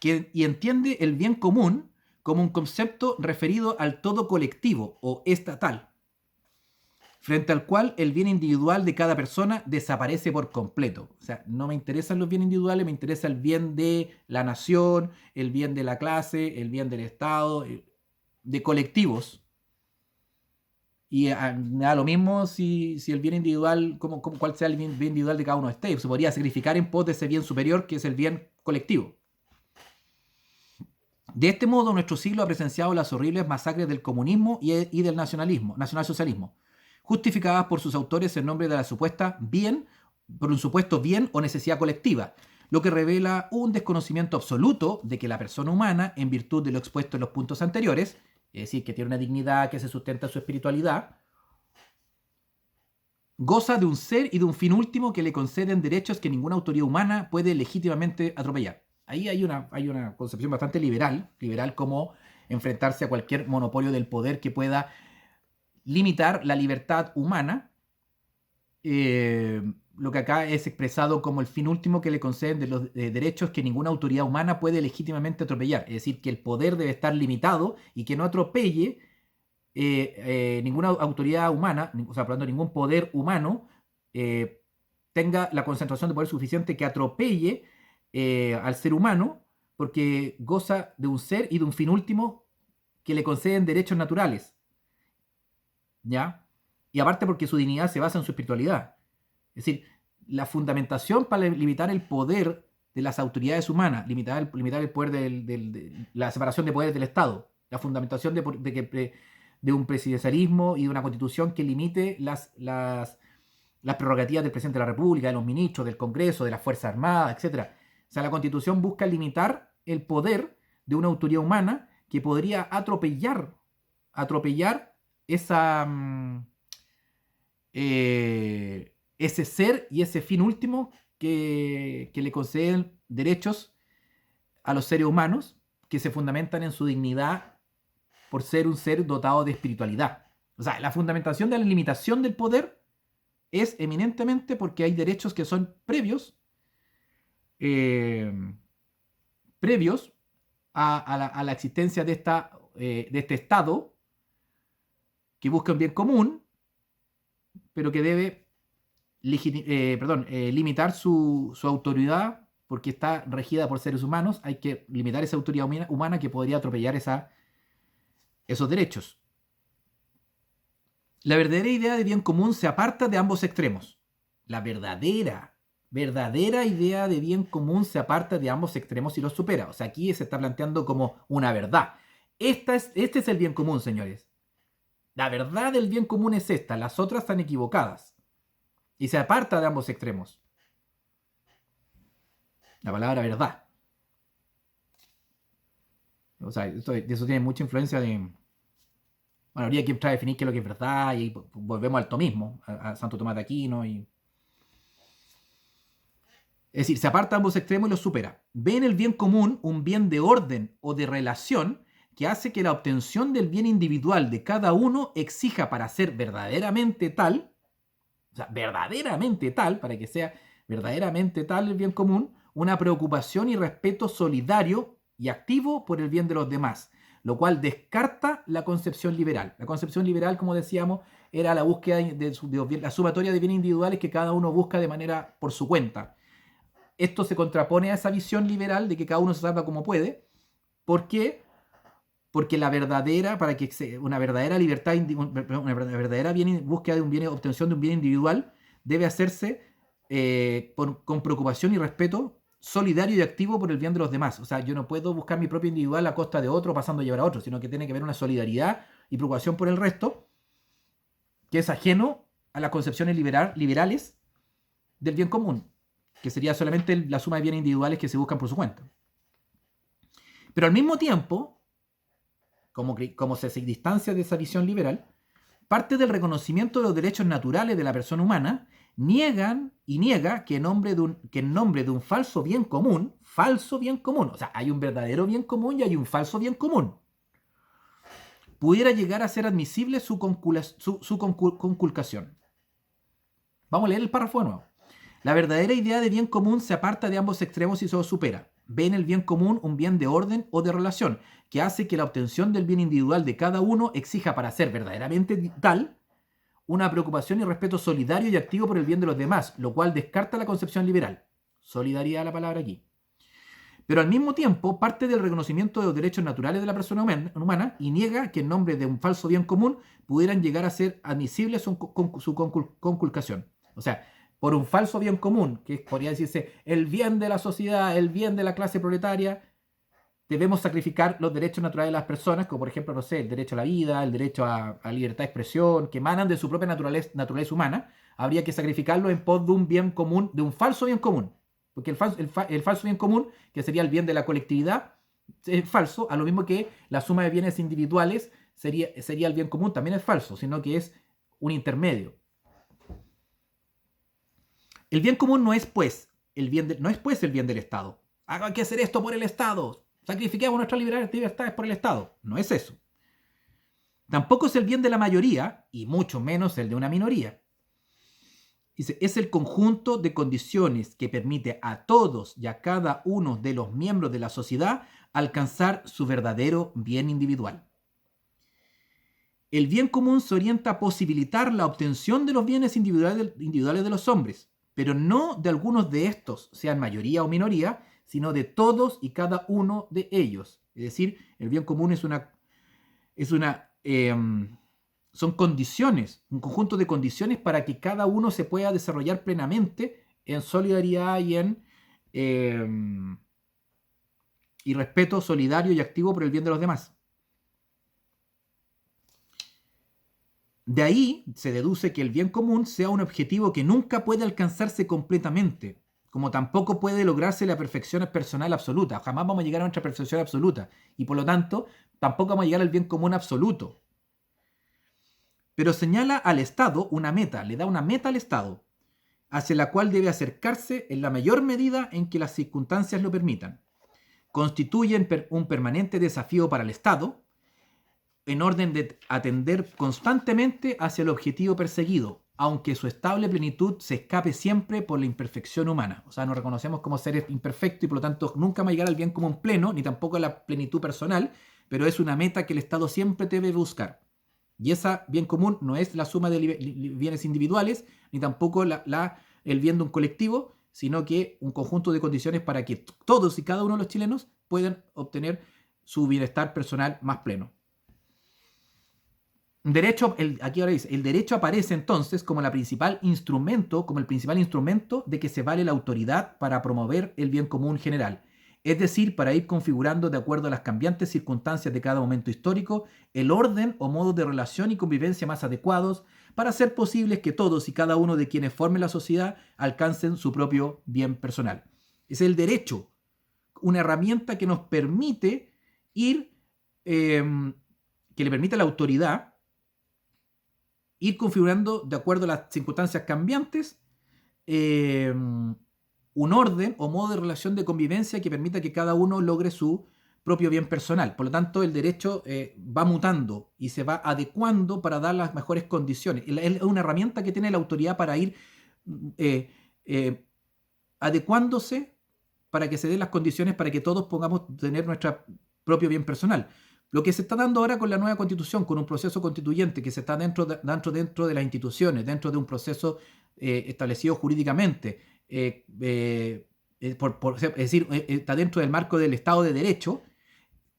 y entiende el bien común como un concepto referido al todo colectivo o estatal, frente al cual el bien individual de cada persona desaparece por completo. O sea, no me interesan los bienes individuales, me interesa el bien de la nación, el bien de la clase, el bien del Estado, de colectivos. Y me da lo mismo si el bien individual, cuál sea el bien individual de cada uno de ustedes. Se podría sacrificar en pos de ese bien superior que es el bien colectivo. De este modo, nuestro siglo ha presenciado las horribles masacres del comunismo y del nacionalsocialismo, justificadas por sus autores en nombre de por un supuesto bien o necesidad colectiva, lo que revela un desconocimiento absoluto de que la persona humana, en virtud de lo expuesto en los puntos anteriores, es decir, que tiene una dignidad que se sustenta en su espiritualidad, goza de un ser y de un fin último que le conceden derechos que ninguna autoridad humana puede legítimamente atropellar. Ahí hay una concepción bastante liberal como enfrentarse a cualquier monopolio del poder que pueda limitar la libertad humana. Lo que acá es expresado como el fin último que le conceden de los derechos que ninguna autoridad humana puede legítimamente atropellar. Es decir, que el poder debe estar limitado y que no atropelle ninguna autoridad humana, o sea, por lo tanto, ningún poder humano tenga la concentración de poder suficiente que atropelle al ser humano, porque goza de un ser y de un fin último que le conceden derechos naturales. ¿Ya? Y aparte porque su dignidad se basa en su espiritualidad. Es decir, la fundamentación para limitar el poder de las autoridades humanas, limitar el poder de la separación de poderes del Estado, la fundamentación de un presidencialismo y de una constitución que limite las prerrogativas del presidente de la República, de los ministros, del Congreso, de las Fuerzas Armadas, etc. O sea, la constitución busca limitar el poder de una autoridad humana que podría atropellar ese ser y ese fin último que le conceden derechos a los seres humanos que se fundamentan en su dignidad por ser un ser dotado de espiritualidad. O sea, la fundamentación de la limitación del poder es eminentemente porque hay derechos que son previos a la existencia de este Estado que busca un bien común, pero que debe limitar su autoridad porque está regida por seres humanos. Hay que limitar esa autoridad humana que podría atropellar esos derechos. La verdadera idea de bien común se aparta de ambos extremos. La verdadera idea de bien común se aparta de ambos extremos y los supera. O sea, aquí se está planteando como una verdad. Este es el bien común, señores. La verdad del bien común es esta. Las otras están equivocadas. Y se aparta de ambos extremos. La palabra verdad. O sea, eso tiene mucha influencia de... Bueno, habría que entrar a definir qué es lo que es verdad y volvemos al tomismo, a Santo Tomás de Aquino. Es decir, se aparta de ambos extremos y los supera. Ve en el bien común un bien de orden o de relación que hace que la obtención del bien individual de cada uno exija para ser verdaderamente tal, o sea, verdaderamente tal, para que sea verdaderamente tal el bien común, una preocupación y respeto solidario y activo por el bien de los demás, lo cual descarta la concepción liberal. La concepción liberal, como decíamos, era la búsqueda de la sumatoria de bienes individuales que cada uno busca de manera por su cuenta. Esto se contrapone a esa visión liberal de que cada uno se salva como puede. ¿Por qué? Porque una verdadera libertad, una verdadera búsqueda de un bien, obtención de un bien individual, debe hacerse con preocupación y respeto solidario y activo por el bien de los demás. O sea, yo no puedo buscar mi propio individual a costa de otro, pasando a llevar a otro, sino que tiene que haber una solidaridad y preocupación por el resto, que es ajeno a las concepciones liberales del bien común, que sería solamente la suma de bienes individuales que se buscan por su cuenta. Pero al mismo tiempo, como se distancia de esa visión liberal, parte del reconocimiento de los derechos naturales de la persona humana, niega que en nombre de un falso bien común, o sea, hay un verdadero bien común y hay un falso bien común, pudiera llegar a ser admisible su conculcación. Vamos a leer el párrafo de nuevo. La verdadera idea de bien común se aparta de ambos extremos y se los supera. Ve en el bien común un bien de orden o de relación, que hace que la obtención del bien individual de cada uno exija para ser verdaderamente tal una preocupación y respeto solidario y activo por el bien de los demás, lo cual descarta la concepción liberal. Solidaridad la palabra aquí. Pero al mismo tiempo parte del reconocimiento de los derechos naturales de la persona humana y niega que en nombre de un falso bien común pudieran llegar a ser admisibles su conculcación. O sea, por un falso bien común, que podría decirse el bien de la sociedad, el bien de la clase proletaria, debemos sacrificar los derechos naturales de las personas, como por ejemplo, no sé, el derecho a la vida, el derecho a libertad de expresión, que emanan de su propia naturaleza humana, habría que sacrificarlo en pos de un bien común, de un falso bien común. Porque el falso bien común, que sería el bien de la colectividad, es falso, a lo mismo que la suma de bienes individuales sería el bien común, también es falso, sino que es un intermedio. El bien común no es pues el bien, no es pues el bien del Estado. Hagan que hacer esto por el Estado. Sacrifiquemos nuestras libertades por el Estado. No es eso. Tampoco es el bien de la mayoría, y mucho menos el de una minoría. Dice, es el conjunto de condiciones que permite a todos y a cada uno de los miembros de la sociedad alcanzar su verdadero bien individual. El bien común se orienta a posibilitar la obtención de los bienes individuales de los hombres, pero no de algunos de estos, sean mayoría o minoría, sino de todos y cada uno de ellos. Es decir, el bien común son condiciones, un conjunto de condiciones para que cada uno se pueda desarrollar plenamente en solidaridad y respeto solidario y activo por el bien de los demás. De ahí se deduce que el bien común sea un objetivo que nunca puede alcanzarse completamente, como tampoco puede lograrse la perfección personal absoluta. Jamás vamos a llegar a nuestra perfección absoluta y por lo tanto tampoco vamos a llegar al bien común absoluto. Pero señala al Estado una meta, le da una meta al Estado, hacia la cual debe acercarse en la mayor medida en que las circunstancias lo permitan. Constituyen un permanente desafío para el Estado, en orden de atender constantemente hacia el objetivo perseguido, aunque su estable plenitud se escape siempre por la imperfección humana. O sea, nos reconocemos como seres imperfectos y por lo tanto nunca va a llegar al bien común pleno, ni tampoco a la plenitud personal, pero es una meta que el Estado siempre debe buscar. Y ese bien común no es la suma de bienes individuales, ni tampoco el bien de un colectivo, sino que un conjunto de condiciones para que todos y cada uno de los chilenos puedan obtener su bienestar personal más pleno. Aquí ahora dice, el derecho aparece entonces como el principal instrumento de que se vale la autoridad para promover el bien común general. Es decir, para ir configurando de acuerdo a las cambiantes circunstancias de cada momento histórico, el orden o modos de relación y convivencia más adecuados para hacer posibles que todos y cada uno de quienes formen la sociedad alcancen su propio bien personal. Es el derecho, una herramienta que nos permite que le permite a la autoridad ir configurando de acuerdo a las circunstancias cambiantes un orden o modo de relación de convivencia que permita que cada uno logre su propio bien personal. Por lo tanto, el derecho va mutando y se va adecuando para dar las mejores condiciones. Es una herramienta que tiene la autoridad para ir adecuándose para que se den las condiciones para que todos podamos tener nuestro propio bien personal. Lo que se está dando ahora con la nueva Constitución, con un proceso constituyente que se está dentro de las instituciones, dentro de un proceso establecido jurídicamente, es decir, está dentro del marco del Estado de Derecho,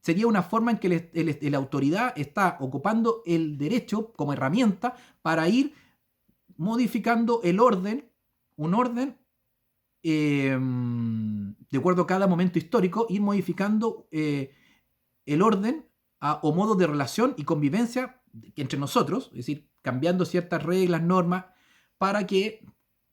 sería una forma en que la autoridad está ocupando el derecho como herramienta para ir modificando un orden de acuerdo a cada momento histórico, ir modificando el orden o modo de relación y convivencia entre nosotros, es decir, cambiando ciertas reglas, normas, para que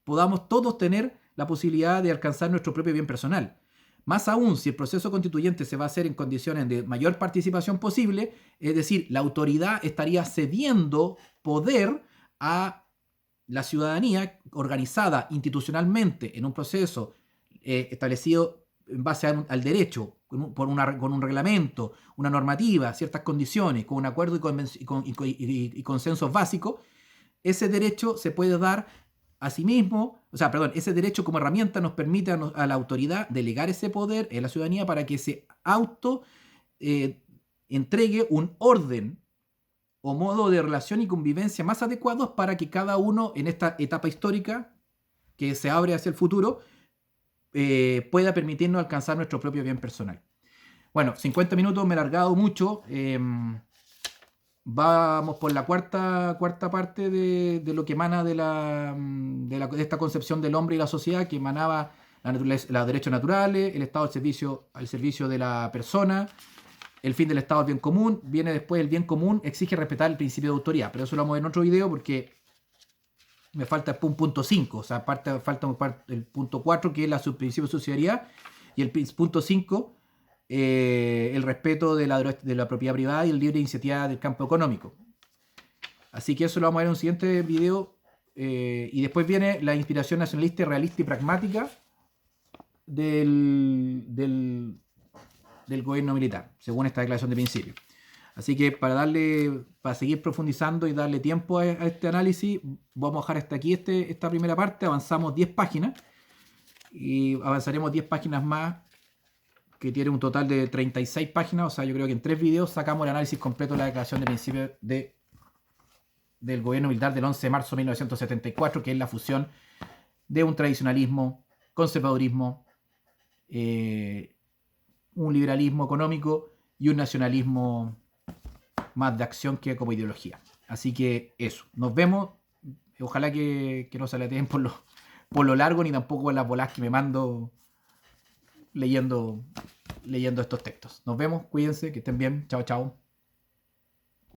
podamos todos tener la posibilidad de alcanzar nuestro propio bien personal. Más aún, si el proceso constituyente se va a hacer en condiciones de mayor participación posible, es decir, la autoridad estaría cediendo poder a la ciudadanía organizada institucionalmente en un proceso establecido en base al derecho, con un reglamento, una normativa, ciertas condiciones, con un acuerdo y consensos básicos. Ese derecho se puede dar a sí mismo, ese derecho como herramienta nos permite a la autoridad delegar ese poder en la ciudadanía para que se entregue un orden o modo de relación y convivencia más adecuados para que cada uno en esta etapa histórica que se abre hacia el futuro pueda permitirnos alcanzar nuestro propio bien personal. Bueno, 50 minutos, me he alargado mucho. Vamos por la cuarta parte de lo que emana de esta concepción del hombre y la sociedad, que emanaba los derechos naturales, el Estado al servicio de la persona, el fin del Estado al bien común. Viene después el bien común, exige respetar el principio de autoridad. Pero eso lo vamos a ver en otro video porque me falta un punto 5. O sea, falta el punto 4, que es el principio de subsidiariedad. Y el punto 5, el respeto de la propiedad privada y el libre iniciativa del campo económico. Así que eso lo vamos a ver en un siguiente video. Y después viene la inspiración nacionalista, realista y pragmática del gobierno militar, según esta declaración de principio. Así que para seguir profundizando y darle tiempo a este análisis, vamos a dejar hasta aquí esta primera parte. Avanzamos 10 páginas y avanzaremos 10 páginas más, que tiene un total de 36 páginas. O sea, yo creo que en 3 videos sacamos el análisis completo de la declaración de principio del gobierno militar del 11 de marzo de 1974, que es la fusión de un tradicionalismo, conservadurismo, un liberalismo económico y un nacionalismo más de acción que como ideología. Así que eso, nos vemos. Ojalá que no se aleteen por lo largo, ni tampoco por las bolas que me mando leyendo estos textos. Nos vemos, cuídense, que estén bien. Chao, chao.